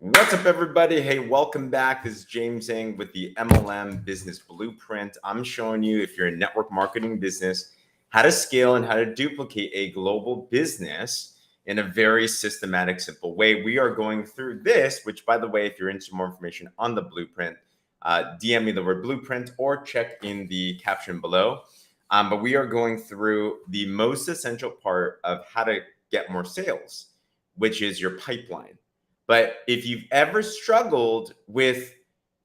What's up, everybody? Hey, welcome back. This is James Ng with the MLM Business Blueprint. I'm showing you, if you're a network marketing business, how to scale and how to duplicate a global business in a very systematic, simple way. We are going through this, which, by the way, if you're into more information on the blueprint, DM me the word blueprint or check in the caption below. But we are going through the most essential part of how to get more sales, which is your pipeline. But if you've ever struggled with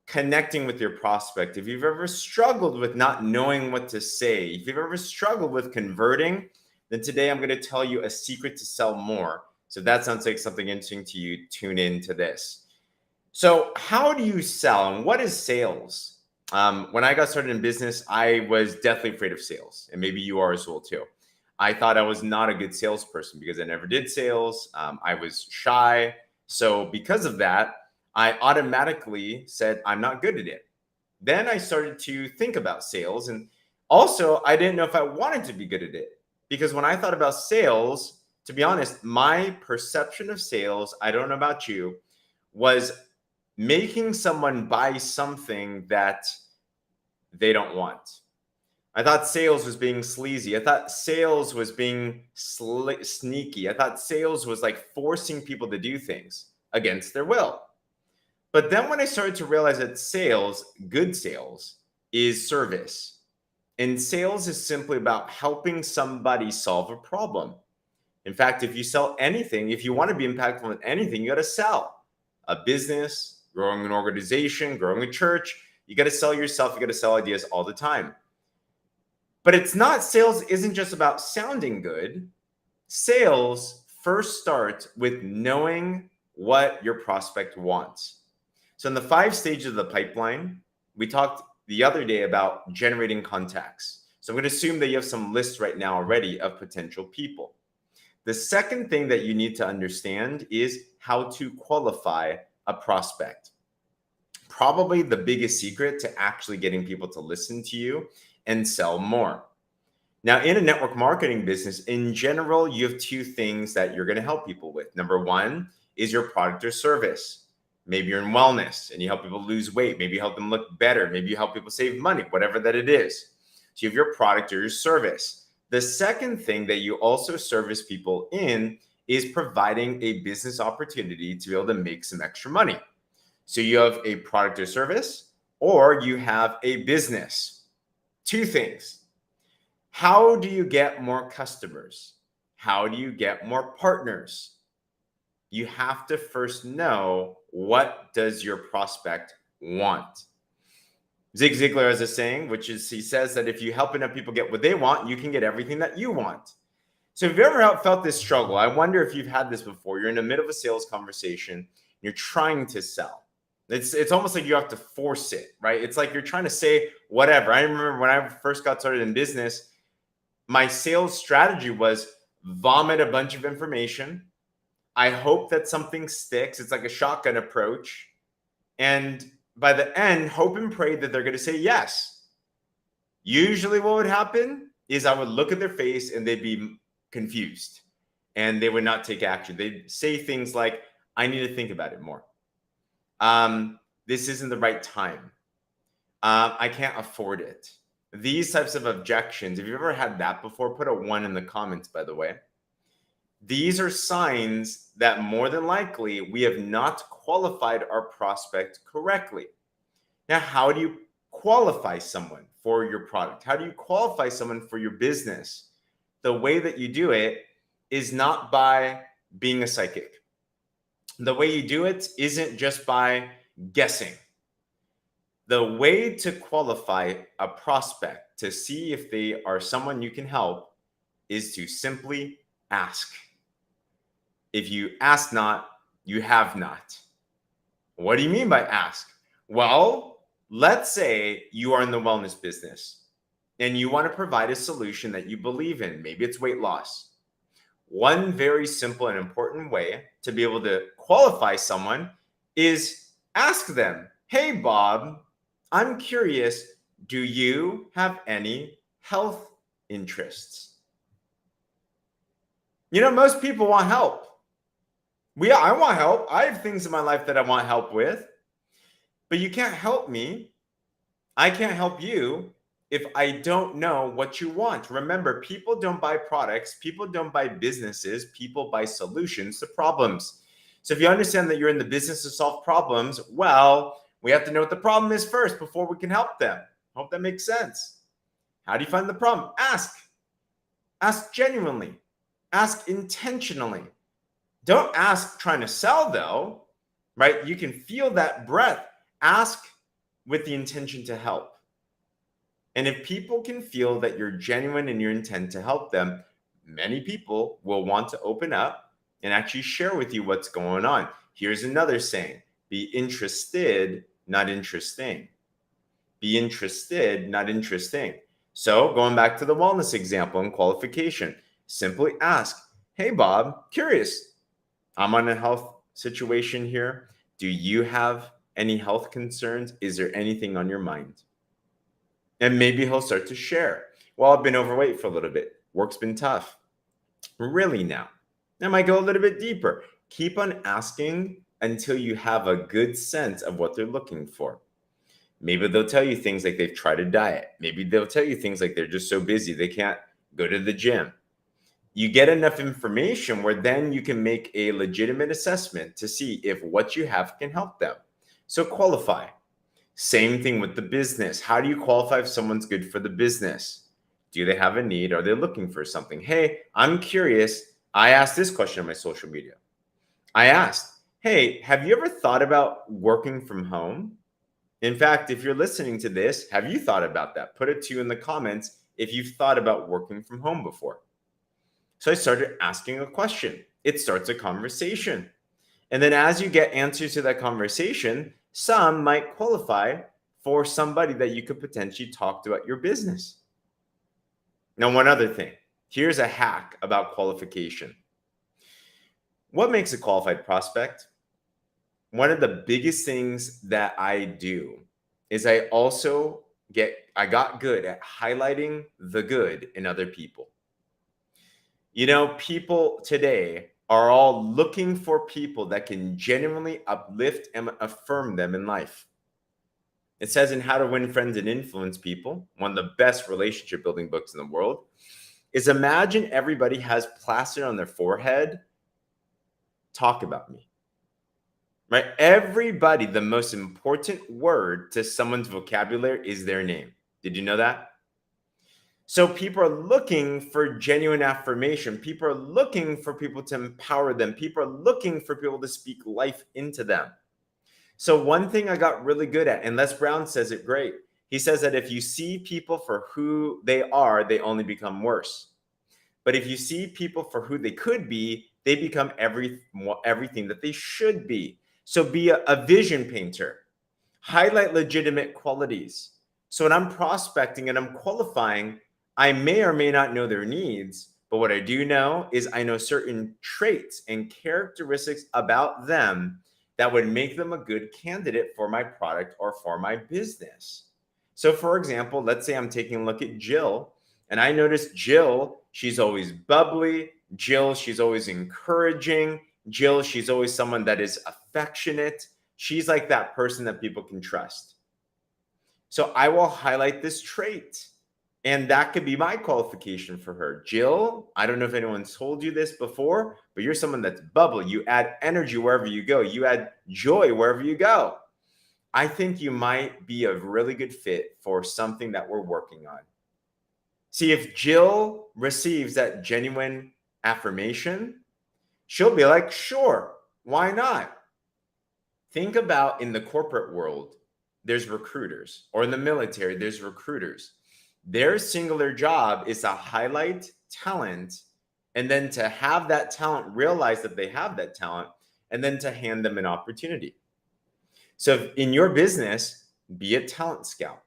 connecting with your prospect, if you've ever struggled with not knowing what to say, if you've ever struggled with converting, then today I'm going to tell you a secret to sell more. So if that sounds like something interesting to you, tune in to this. So how do you sell and what is sales? When I got started in business, I was definitely afraid of sales, and maybe you are as well too. I thought I was not a good salesperson because I never did sales. I was shy. So because of that, I automatically said, I'm not good at it. Then I started to think about sales. And also, I didn't know if I wanted to be good at it. Because when I thought about sales, to be honest, my perception of sales, I don't know about you, was making someone buy something that they don't want. I thought sales was being sleazy. I thought sales was being sneaky. I thought sales was like forcing people to do things against their will. But then when I started to realize that sales, good sales, is service. And sales is simply about helping somebody solve a problem. In fact, if you sell anything, if you want to be impactful in anything, you got to sell. A business, growing an organization, growing a church, you got to sell yourself. You got to sell ideas all the time. But it's not, sales isn't just about sounding good. Sales first starts with knowing what your prospect wants. So in the 5 stages of the pipeline, we talked the other day about generating contacts. So I'm going to assume that you have some lists right now already of potential people. The second thing that you need to understand is how to qualify a prospect. Probably the biggest secret to actually getting people to listen to you and sell more. Now, in a network marketing business, in general, you have 2 things that you're going to help people with. Number 1 is your product or service. Maybe you're in wellness and you help people lose weight. Maybe you help them look better. Maybe you help people save money, whatever that it is. So you have your product or your service. The second thing that you also service people in is providing a business opportunity to be able to make some extra money. So you have a product or service, or you have a business. 2 things. How do you get more customers? How do you get more partners? You have to first know, what does your prospect want? Zig Ziglar has a saying, which is, he says that if you help enough people get what they want, you can get everything that you want. So if you ever felt this struggle, I wonder if you've had this before. You're in the middle of a sales conversation, you're trying to sell. It's almost like you have to force it, right? It's like you're trying to say whatever. I remember when I first got started in business, my sales strategy was vomit a bunch of information. I hope that something sticks. It's like a shotgun approach. And by the end, hope and pray that they're going to say yes. Usually what would happen is I would look at their face and they'd be confused and they would not take action. They'd say things like, I need to think about it more. This isn't the right time. I can't afford it. These types of objections, if you've ever had that before, put a 1 in the comments, by the way. These are signs that more than likely we have not qualified our prospect correctly. Now, how do you qualify someone for your product? How do you qualify someone for your business? The way that you do it is not by being a psychic. The way you do it isn't just by guessing. The way to qualify a prospect to see if they are someone you can help is to simply ask. If you ask not, you have not. What do you mean by ask? Well, let's say you are in the wellness business and you want to provide a solution that you believe in. Maybe it's weight loss. One very simple and important way to be able to qualify someone is ask them, hey, Bob, I'm curious, do you have any health interests? You know, most people want help. I want help. I have things in my life that I want help with, but you can't help me. I can't help you if I don't know what you want. Remember, people don't buy products, people don't buy businesses, people buy solutions to problems. So if you understand that you're in the business to solve problems, well, we have to know what the problem is first before we can help them. Hope that makes sense. How do you find the problem? Ask. Ask genuinely. Ask intentionally. Don't ask trying to sell, though, right? You can feel that breath. Ask with the intention to help. And if people can feel that you're genuine in your intent to help them, many people will want to open up and actually share with you what's going on. Here's another saying: be interested, not interesting. Be interested, not interesting. So, going back to the wellness example and qualification, simply ask, hey, Bob, curious. I'm on a health situation here. Do you have any health concerns? Is there anything on your mind? And maybe he'll start to share. Well, I've been overweight for a little bit. Work's been tough. Really now? I might go a little bit deeper. Keep on asking until you have a good sense of what they're looking for. Maybe they'll tell you things like they've tried a diet. Maybe they'll tell you things like they're just so busy they can't go to the gym. You get enough information where then you can make a legitimate assessment to see if what you have can help them. So qualify. Same thing with the business. How do you qualify if someone's good for the business? Do they have a need? Are they looking for something? Hey, I'm curious. I asked this question on my social media. I asked, hey, have you ever thought about working from home? In fact, if you're listening to this, have you thought about that? Put it to you in the comments if you've thought about working from home before. So I started asking a question. It starts a conversation. And then as you get answers to that conversation, some might qualify for somebody that you could potentially talk to at your business. Now, one other thing. Here's a hack about qualification. What makes a qualified prospect? One of the biggest things that I do is I got good at highlighting the good in other people. You know, people today are all looking for people that can genuinely uplift and affirm them in life. It says in How to Win Friends and Influence People, one of the best relationship building books in the world, is imagine everybody has plastered on their forehead, talk about me. Right? Everybody, the most important word to someone's vocabulary is their name. Did you know that? So people are looking for genuine affirmation. People are looking for people to empower them. People are looking for people to speak life into them. So one thing I got really good at, and Les Brown says it great. He says that if you see people for who they are, they only become worse. But if you see people for who they could be, they become everything that they should be. So be a vision painter. Highlight legitimate qualities. So when I'm prospecting and I'm qualifying, I may or may not know their needs, but what I do know is I know certain traits and characteristics about them that would make them a good candidate for my product or for my business. So for example, let's say I'm taking a look at Jill, and I notice Jill, she's always bubbly. Jill, she's always encouraging. Jill, she's always someone that is affectionate. She's like that person that people can trust. So I will highlight this trait. And that could be my qualification for her. Jill, I don't know if anyone's told you this before, but you're someone that's bubbly. You add energy wherever you go. You add joy wherever you go. I think you might be a really good fit for something that we're working on. See, if Jill receives that genuine affirmation, she'll be like, sure, why not? Think about in the corporate world, there's recruiters, or in the military, there's recruiters. Their singular job is to highlight talent and then to have that talent realize that they have that talent and then to hand them an opportunity. So in your business, be a talent scout.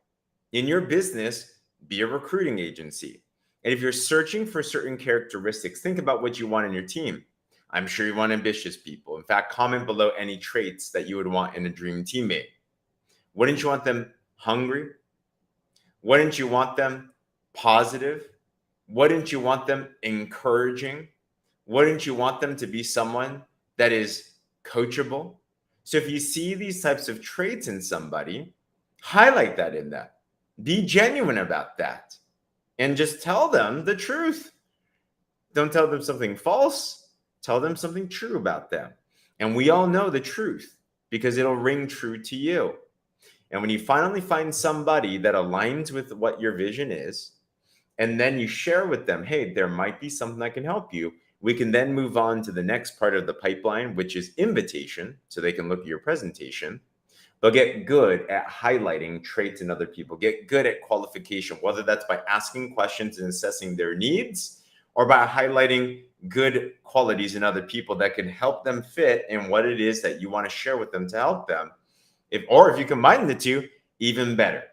In your business, be a recruiting agency. And if you're searching for certain characteristics, think about what you want in your team. I'm sure you want ambitious people. In fact, comment below any traits that you would want in a dream teammate. Wouldn't you want them hungry? Wouldn't you want them positive? Wouldn't you want them encouraging? Wouldn't you want them to be someone that is coachable. So if you see these types of traits in somebody, highlight that in them. Be genuine about that and just tell them the truth. Don't tell them something false. Tell them something true about them. And we all know the truth because it'll ring true to you. And when you finally find somebody that aligns with what your vision is, and then you share with them, hey, there might be something that can help you, we can then move on to the next part of the pipeline, which is invitation, so they can look at your presentation. But get good at highlighting traits in other people. Get good at qualification, whether that's by asking questions and assessing their needs, or by highlighting good qualities in other people that can help them fit in what it is that you want to share with them to help them. If you combine the two, even better.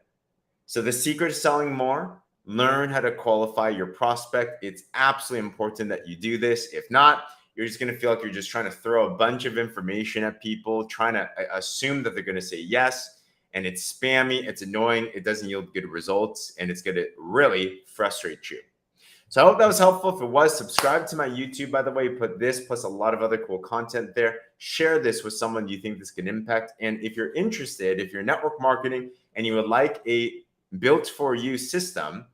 So the secret is selling more. Learn how to qualify your prospect. It's absolutely important that you do this. If not, you're just going to feel like you're just trying to throw a bunch of information at people, trying to assume that they're going to say yes. And it's spammy, it's annoying, it doesn't yield good results, and it's going to really frustrate you. So I hope that was helpful. If it was, subscribe to my YouTube, by the way. Put this plus a lot of other cool content there. Share this with someone you think this can impact. And if you're interested, if you're network marketing and you would like a built for you system,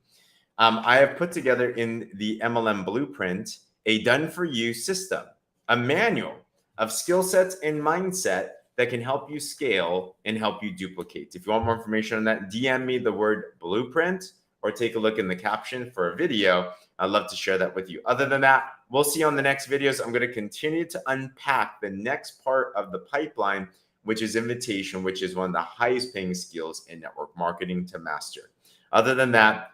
I have put together in the MLM Blueprint a done for you system, a manual of skill sets and mindset that can help you scale and help you duplicate. If you want more information on that, DM me the word blueprint or take a look in the caption for a video. I'd love to share that with you. Other than that, we'll see you on the next videos. I'm going to continue to unpack the next part of the pipeline, which is invitation, which is one of the highest paying skills in network marketing to master. Other than that,